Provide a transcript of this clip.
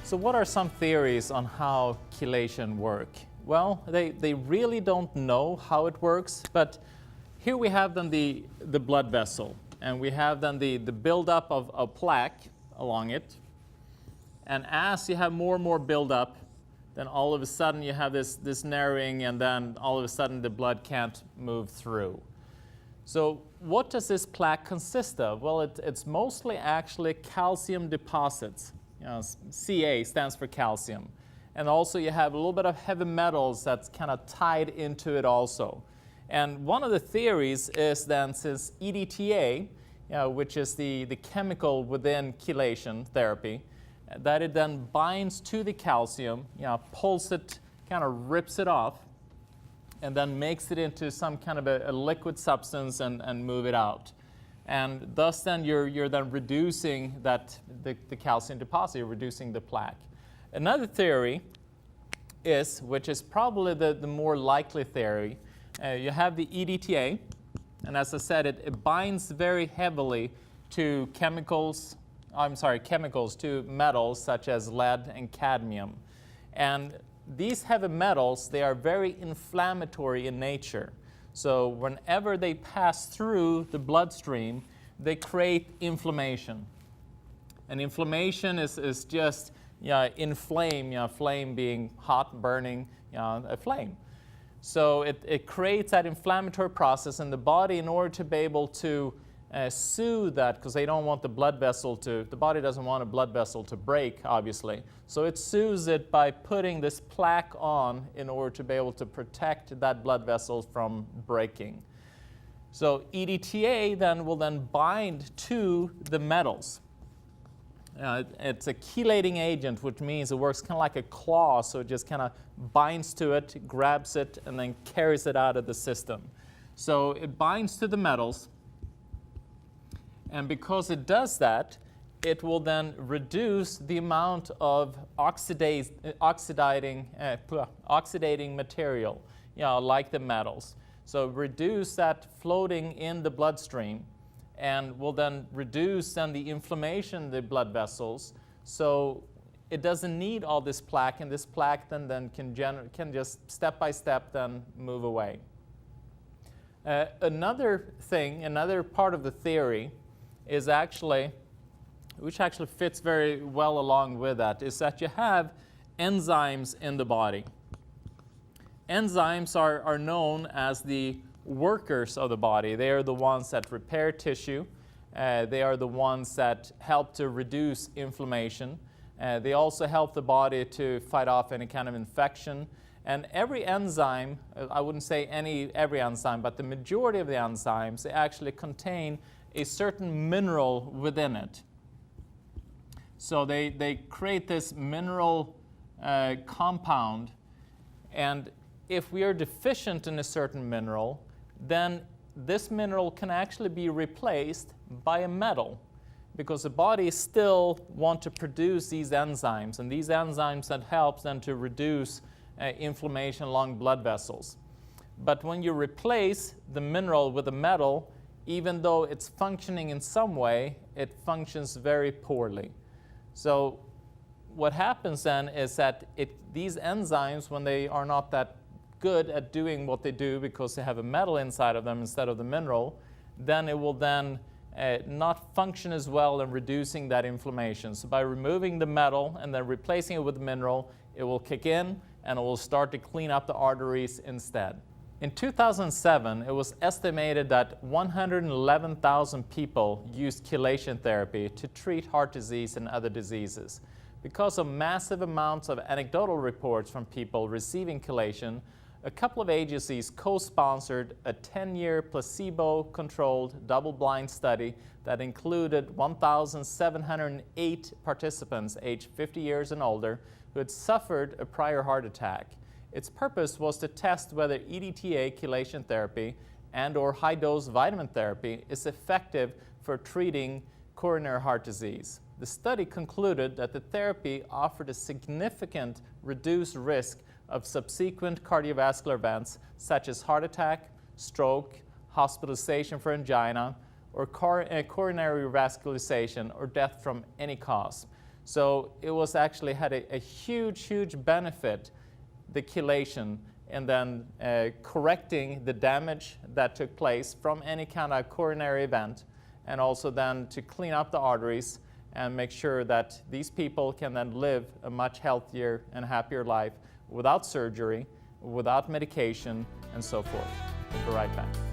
So what are some theories on how chelation work? Well, they really don't know how it works, but here we have then the blood vessel, and we have then the buildup of plaque along it. And as you have more and more buildup, then all of a sudden you have this narrowing, and then all of a sudden the blood can't move through. So what does this plaque consist of? Well, it's mostly actually calcium deposits. Ca stands for calcium. And also you have a little bit of heavy metals that's kind of tied into it also. And one of the theories is then, since EDTA, which is the chemical within chelation therapy, that it then binds to the calcium, pulls it, kind of rips it off, and then makes it into some kind of a liquid substance and move it out. And thus then you're then reducing the calcium deposit, you're reducing the plaque. Another theory is, which is probably the more likely theory, you have the EDTA, and as I said, it binds very heavily to chemicals, to metals such as lead and cadmium. And these heavy metals, they are very inflammatory in nature. So whenever they pass through the bloodstream, they create inflammation. And inflammation is just inflame, flame being hot, burning, a flame. So it creates that inflammatory process in the body in order to be able to soothe that, because they don't want the body doesn't want a blood vessel to break, obviously. So it soothes it by putting this plaque on in order to be able to protect that blood vessel from breaking. So EDTA then will bind to the metals. It's a chelating agent, which means it works kind of like a claw, so it just kind of binds to it, grabs it, and then carries it out of the system. So it binds to the metals, and because it does that, it will then reduce the amount of oxidating material, like the metals. So reduce that floating in the bloodstream, and will then reduce the inflammation in the blood vessels, so it doesn't need all this plaque, and this plaque then can just step by step then move away. Another part of the theory is which actually fits very well along with that, is that you have enzymes in the body. Enzymes are known as the workers of the body. They are the ones that repair tissue. They are the ones that help to reduce inflammation. They also help the body to fight off any kind of infection. And every enzyme, I wouldn't say every enzyme, but the majority of the enzymes, they actually contain a certain mineral within it. So they create this mineral compound, and if we are deficient in a certain mineral, then this mineral can actually be replaced by a metal, because the body still wants to produce these enzymes, and these enzymes that helps then to reduce inflammation along blood vessels. But when you replace the mineral with a metal, even though it's functioning in some way, it functions very poorly. So what happens then is that these enzymes, when they are not that good at doing what they do because they have a metal inside of them instead of the mineral, then it will not function as well in reducing that inflammation. So by removing the metal and then replacing it with the mineral, it will kick in and it will start to clean up the arteries instead. In 2007, it was estimated that 111,000 people used chelation therapy to treat heart disease and other diseases. Because of massive amounts of anecdotal reports from people receiving chelation, a couple of agencies co-sponsored a 10-year placebo-controlled double-blind study that included 1,708 participants aged 50 years and older who had suffered a prior heart attack. Its purpose was to test whether EDTA chelation therapy and/or high-dose vitamin therapy is effective for treating coronary heart disease. The study concluded that the therapy offered a significant reduced risk of subsequent cardiovascular events such as heart attack, stroke, hospitalization for angina, or coronary revascularization or death from any cause. So it was actually had a huge benefit, the chelation, and then correcting the damage that took place from any kind of coronary event, and also then to clean up the arteries and make sure that these people can then live a much healthier and happier life without surgery, without medication, and so forth. We'll be right back.